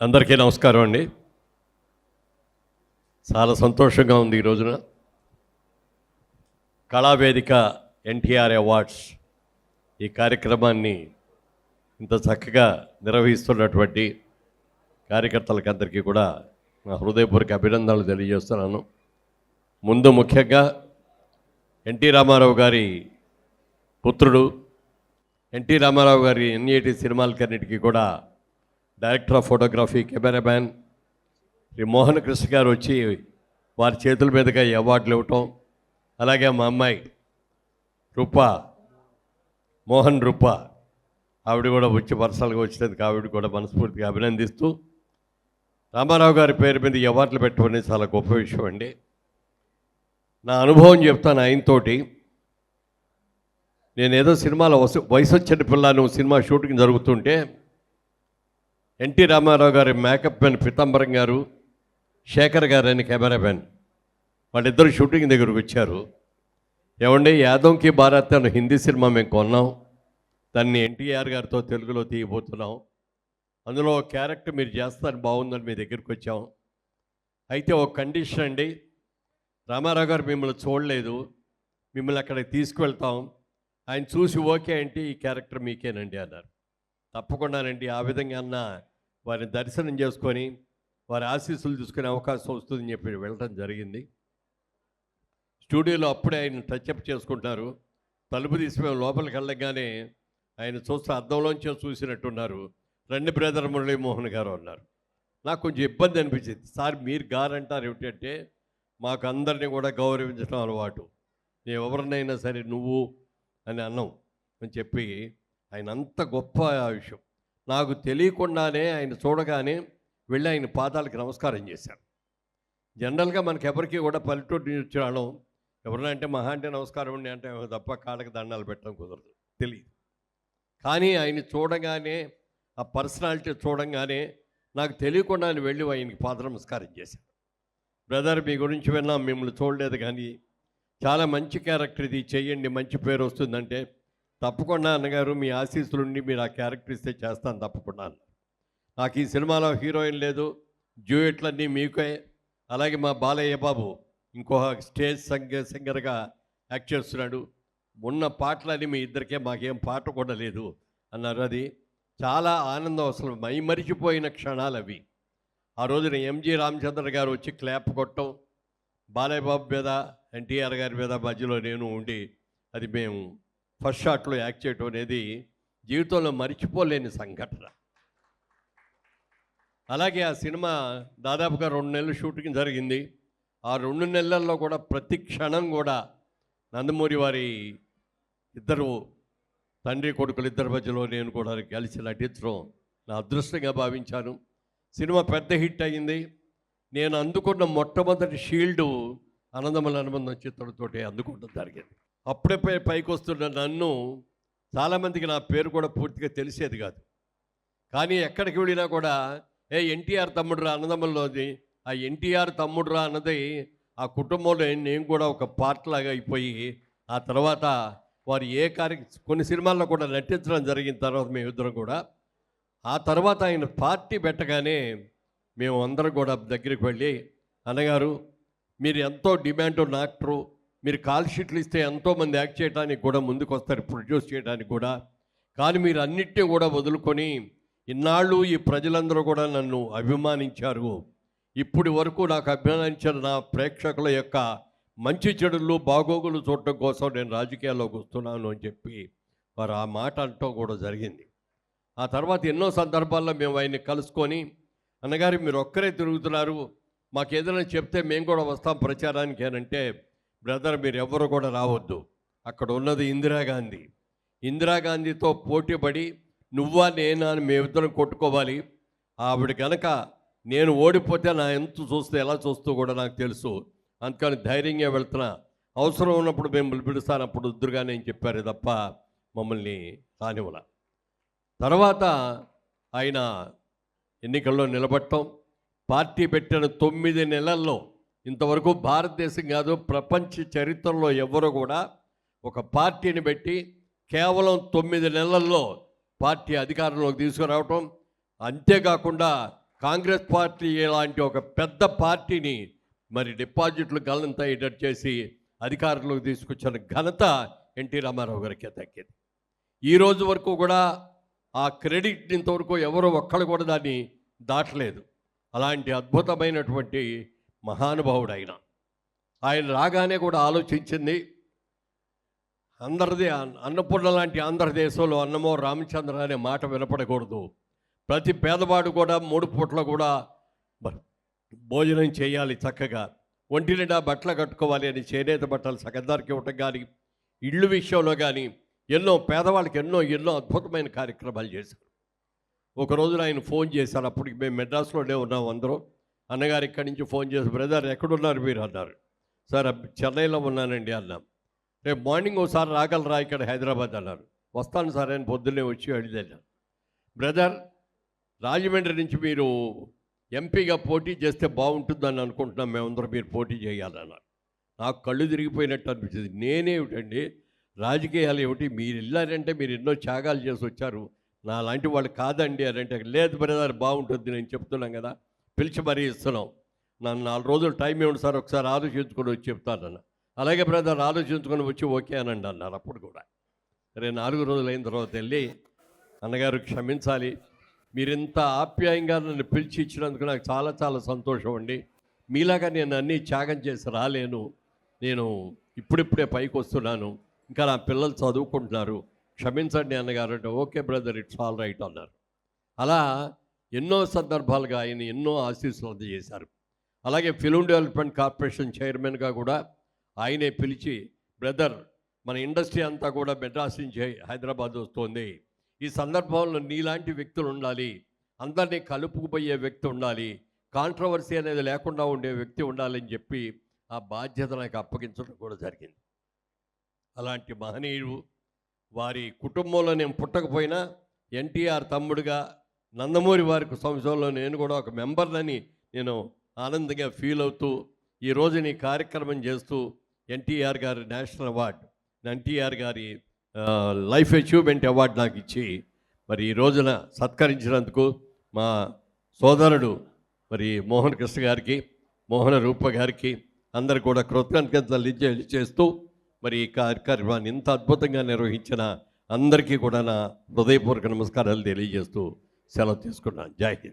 అందరికీ నమస్కారం అండి. చాలా సంతోషంగా ఉంది ఈ రోజున కళావేదిక ఎన్టీఆర్ అవార్డ్స్ ఈ కార్యక్రమాన్ని ఇంత చక్కగా నిర్వహిస్తున్నటువంటి కార్యకర్తలకి అందరికీ కూడా నా హృదయపూర్వక అభినందనలు తెలియజేస్తున్నాను. ముందు ముఖ్యంగా ఎన్టీ రామారావు గారి పుత్రుడు, ఎన్టీ రామారావు గారి ఎన్ఏటి సినిమాలకన్నిటికీ కూడా director of photography, cameraman Shri Mohan Krishna garu వచ్చి వారి చేతుల మీదుగా ఈ అవార్డులు ఇవ్వటం, అలాగే మా అమ్మాయి మోహన్ రూప ఆవిడ కూడా వచ్చి పర్సనల్గా వచ్చినందుకు ఆవిడ కూడా మనస్ఫూర్తిగా అభినందిస్తూ, రామారావు గారి పేరు మీద ఈ అవార్డులు పెట్టడం అనేది చాలా గొప్ప విషయం అండి. నా అనుభవం చెప్తాను ఆయనతోటి. నేనేదో సినిమాలో వయసు వచ్చిన పిల్లను సినిమా షూటింగ్ జరుగుతుంటే ఎన్టీ రామారావు గారి మేకప్ మ్యాన్ పీతాంబరం గారు, శేఖర్ గారు అని కెమెరామ్యాన్, వాళ్ళిద్దరు షూటింగ్ దగ్గరకు వచ్చారు. ఏమండి, యాదవ్కి భారత్ అని హిందీ సినిమా మేము కొన్నాం, దాన్ని ఎన్టీఆర్ గారితో తెలుగులో తీయబోతున్నాం, అందులో క్యారెక్టర్ మీరు చేస్తారు బాగుందని మీ దగ్గరికి వచ్చాం. అయితే ఒక కండిషన్ అండి, రామారావు గారు మిమ్మల్ని చూడలేదు, మిమ్మల్ని అక్కడికి తీసుకువెళ్తాం, ఆయన చూసి ఓకే అంటే ఈ క్యారెక్టర్ మీకేనండి అన్నారు. తప్పకుండానండి, ఆ విధంగా అన్న వారిని దర్శనం చేసుకొని వారి ఆశీస్సులు తీసుకునే అవకాశం వస్తుందని చెప్పి వెళ్ళడం జరిగింది. స్టూడియోలో అప్పుడే ఆయన టచ్అప్ చేసుకుంటారు. తలుపు తీసి మేము లోపలికి వెళ్ళగానే ఆయన చూస్తే అద్దంలోంచే చూసినట్టున్నారు. రండి బ్రదర్ మురళీమోహన్ గారు అన్నారు. నాకు కొంచెం ఇబ్బంది అనిపించింది. సార్ మీరు గారు అంటారు ఏమిటంటే, మాకు అందరినీ కూడా గౌరవించడం అలవాటు, నేను ఎవరినైనా సరే నువ్వు అని అన్నాం అని చెప్పి ఆయన అంత గొప్ప విషయం. నాకు తెలియకుండానే ఆయన చూడగానే వెళ్ళి ఆయన పాదాలకు నమస్కారం చేశాను. జనరల్గా మనకి ఎవరికి కూడా పల్లెటూరు నుంచి రావడం, ఎవరైనా అంటే మహా అంటే నమస్కారం అండి అంటే తప్ప కాళ్ళకి దండాలు పెట్టడం కుదరదు, తెలియదు. కానీ ఆయన చూడగానే, ఆ పర్సనాలిటీ చూడంగానే నాకు తెలియకుండానే వెళ్ళి ఆయనకి పాద నమస్కారం చేశాను. బ్రదర్, మీ గురించి విన్నాం, మిమ్మల్ని చూడలేదు, కానీ చాలా మంచి క్యారెక్టర్ ఇది, చెయ్యండి, మంచి పేరు వస్తుందంటే, తప్పకుండా అన్నగారు మీ ఆశీస్సులుండి మీరు ఆ క్యారెక్టర్ ఇస్తే చేస్తాను తప్పకుండా అన్నారు. నాకు ఈ సినిమాలో హీరోయిన్ లేదు, డ్యూయెట్లన్నీ మీకే, అలాగే మా బాలయ్య బాబు ఇంకో స్టేజ్ సింగర్గా యాక్ట్ చేస్తున్నాడు, ఉన్న పాటలన్నీ మీ ఇద్దరికే, మాకేం పాట కూడా లేదు అన్నారు. అది చాలా ఆనందం, అసలు మైమరిచిపోయిన క్షణాలు అవి. ఆ రోజున ఎంజి రామచంద్ర గారు వచ్చి క్లాప్ కొట్టడం, బాలయ్య బాబు మీద ఎన్టీఆర్ గారి మీద మధ్యలో నేను ఉండి అది మేము ఫస్ట్ షాట్లో యాక్ట్ చేయటం అనేది జీవితంలో మర్చిపోలేని సంఘటన. అలాగే ఆ సినిమా దాదాపుగా 2 నెలలు షూటింగ్ జరిగింది. ఆ 2 నెలల్లో కూడా ప్రతి క్షణం కూడా నందమూరి వారి ఇద్దరు తండ్రి కొడుకులు ఇద్దరి మధ్యలో నేను కూడా కలిసి నటించడం నా అదృష్టంగా భావించాను. సినిమా పెద్ద హిట్ అయ్యింది. నేను అందుకున్న మొట్టమొదటి షీల్డు అనందమల అనుబంధం చిత్రంతోటి అందుకోవడం జరిగింది. అప్పుడే పైకి వస్తున్న నన్ను చాలామందికి నా పేరు కూడా పూర్తిగా తెలిసేది కాదు, కానీ ఎక్కడికి వెళ్ళినా కూడా ఎన్టీఆర్ తమ్ముడురా, అన్నదమ్ముల్లోది ఆ ఎన్టీఆర్ తమ్ముడురా అన్నది ఆ కుటుంబంలో నేను కూడా ఒక పార్ట్ లాగా అయిపోయి, ఆ తర్వాత వారు కొన్ని సినిమాల్లో కూడా నటించడం జరిగిన తర్వాత మేమిద్దరం కూడా, ఆ తర్వాత ఆయన పార్టీ పెట్టగానే మేము అందరం కూడా దగ్గరికి వెళ్ళి, అన్నగారు మీరు ఎంతో డిమాండ్ ఉన్న యాక్టరు, మీరు కాల్ షీట్లు ఇస్తే ఎంతోమంది యాక్ట్ చేయడానికి కూడా ముందుకు వస్తారు, ప్రొడ్యూస్ చేయడానికి కూడా, కానీ మీరు అన్నిటినీ కూడా వదులుకొని ఇన్నాళ్ళు ఈ ప్రజలందరూ కూడా నన్ను అభిమానించారు, ఇప్పటి వరకు నాకు అభిమానించిన నా ప్రేక్షకుల యొక్క మంచి చెడులు బాగోగులు చూడటం కోసం నేను రాజకీయాల్లోకి వస్తున్నాను అని చెప్పి వారు ఆ మాట అనటం కూడా జరిగింది. ఆ తర్వాత ఎన్నో సందర్భాల్లో మేము ఆయన్ని కలుసుకొని, అన్నగారు మీరు ఒక్కరే తిరుగుతున్నారు, మాకు ఏదైనా చెప్తే మేము కూడా వస్తాం ప్రచారానికి అని అంటే, బ్రదర్ మీరు ఎవరు కూడా రావద్దు, అక్కడ ఉన్నది ఇందిరాగాంధీతో పోటీపడి నువ్వా నేనా అని మేమిద్దరం కొట్టుకోవాలి, ఆవిడ కనుక నేను ఓడిపోతే నా ఎంత చూస్తే ఎలా చూస్తూ కూడా నాకు తెలుసు, అందుకని ధైర్యంగా వెళ్తున్నా, అవసరం ఉన్నప్పుడు మేము పిలుస్తాను అప్పుడు వద్దురుగానే అని చెప్పారు తప్ప మమ్మల్ని రానివ్వాల. తర్వాత ఆయన ఎన్నికల్లో నిలబడటం, పార్టీ పెట్టిన 9 నెలల్లో ఇంతవరకు భారతదేశం కాదు ప్రపంచ చరిత్రలో ఎవరు కూడా ఒక పార్టీని పెట్టి కేవలం 9 నెలల్లో పార్టీ అధికారంలోకి తీసుకురావటం, అంతేకాకుండా కాంగ్రెస్ పార్టీ లాంటి ఒక పెద్ద పార్టీని మరి డిపాజిట్లు గల్లంత అయ్యేటట్టు చేసి అధికారంలోకి తీసుకొచ్చిన ఘనత ఎన్టీ రామారావు గారికి దక్కింది. ఈ రోజు వరకు కూడా ఆ క్రెడిట్ ఇంతవరకు ఎవరో ఒక్కళ్ళు కూడా దాన్ని దాటలేదు. అలాంటి అద్భుతమైనటువంటి మహానుభావుడు ఆయన రాగానే కూడా ఆలోచించింది, అందరిది అన్నపూర్ణ లాంటి ఆంధ్రదేశంలో అన్నమో రామచంద్ర అనే మాట వినపడకూడదు. ప్రతి పేదవాడు కూడా 3 పూట్ల కూడా భోజనం చేయాలి, చక్కగా ఒంటి నిండా బట్టలు కట్టుకోవాలి అని చేనేత బట్టలు సగందారికి ఇవ్వటం కానీ, ఇళ్ళు విషయంలో కానీ ఎన్నో పేదవాళ్ళకి ఎన్నో అద్భుతమైన కార్యక్రమాలు చేశారు. ఒక రోజున ఆయన ఫోన్ చేశారు. అప్పటికి మేము మెడ్రాస్లోనే ఉన్నాం అందరం. అన్నగారు ఇక్కడి నుంచి ఫోన్ చేసి, బ్రదర్ ఎక్కడున్నారు మీరు అన్నారు. సార్ చెన్నైలో ఉన్నానండి అన్నాం. రేపు మార్నింగ్ ఒకసారి రాగలరా ఇక్కడ హైదరాబాద్ అన్నారు. వస్తాను సార్ అని పొద్దున్నే వచ్చి అడిగాను. బ్రదర్ రాజమండ్రి నుంచి మీరు ఎంపీగా పోటీ చేస్తే బాగుంటుందని అనుకుంటున్నాం మేమందరం, మీరు పోటీ చేయాలన్నారు. నాకు కళ్ళు తిరిగిపోయినట్టు అనిపించింది. నేనేమిటండి రాజకీయాలు ఏమిటి, మీరు వెళ్ళారంటే మీరు ఎన్నో త్యాగాలు చేసి వచ్చారు, నా లాంటి వాళ్ళు కాదండి అని అంటే, లేదు బ్రదర్ బాగుంటుంది నేను చెప్తున్నాం కదా, పిలిచి మరీ ఇస్తున్నాం, నన్ను 4 రోజులు టైం ఇవ్వండి సార్, ఒకసారి ఆలోచించుకొని వచ్చి చెప్తానన్న. అలాగే బ్రదర్ ఆలోచించుకొని వచ్చి ఓకే అనండి అన్నారు. అప్పుడు కూడా సరే 4 రోజులు అయిన తర్వాత వెళ్ళి, అన్నగారు క్షమించాలి, మీరింత ఆప్యాయంగా నన్ను పిలిచి ఇచ్చినందుకు నాకు చాలా చాలా సంతోషం అండి, మీలాగా నేను అన్నీ త్యాగం చేసి రాలేను, నేను ఇప్పుడిప్పుడే పైకి వస్తున్నాను, ఇంకా నా పిల్లలు చదువుకుంటున్నారు, క్షమించండి అన్నగారు అంటే, okay brother it's all right అన్నారు. అలా ఎన్నో సందర్భాలుగా ఆయన ఎన్నో ఆశీస్సులు అందజేశారు. అలాగే ఫిల్మ్ డెవలప్మెంట్ కార్పొరేషన్ చైర్మన్గా కూడా ఆయనే పిలిచి, బ్రదర్ మన ఇండస్ట్రీ అంతా కూడా మెడ్రాస్ నుంచి హైదరాబాద్ వస్తుంది, ఈ సందర్భంలో నీలాంటి వ్యక్తులు ఉండాలి, అందరినీ కలుపుకుపోయే వ్యక్తి ఉండాలి, కాంట్రవర్సీ అనేది లేకుండా ఉండే వ్యక్తి ఉండాలని చెప్పి ఆ బాధ్యత నాకు అప్పగించడం కూడా జరిగింది. అలాంటి మహనీయుడు వారి కుటుంబంలో నేను పుట్టకపోయినా ఎన్టీఆర్ తమ్ముడుగా నందమూరి వారికి సంవత్సరంలో నేను కూడా ఒక మెంబర్లని నేను ఆనందంగా ఫీల్ అవుతూ ఈరోజు నీ కార్యక్రమం చేస్తూ ఎన్టీఆర్ గారి నేషనల్ అవార్డు, ఎన్టీఆర్ గారి లైఫ్ అచీవ్మెంట్ అవార్డు నాకు ఇచ్చి మరి ఈ రోజున సత్కరించినందుకు మా సోదరుడు మరి మోహన్ కృష్ణ గారికి, మోహన రూప గారికి అందరు కూడా కృతజ్ఞతలు చేస్తూ మరి ఈ కార్యక్రమాన్ని ఇంత అద్భుతంగా నిర్వహించిన అందరికీ కూడా నా హృదయపూర్వక నమస్కారాలు తెలియజేస్తూ సెలవు తీసుకున్నాను. జై హింద్.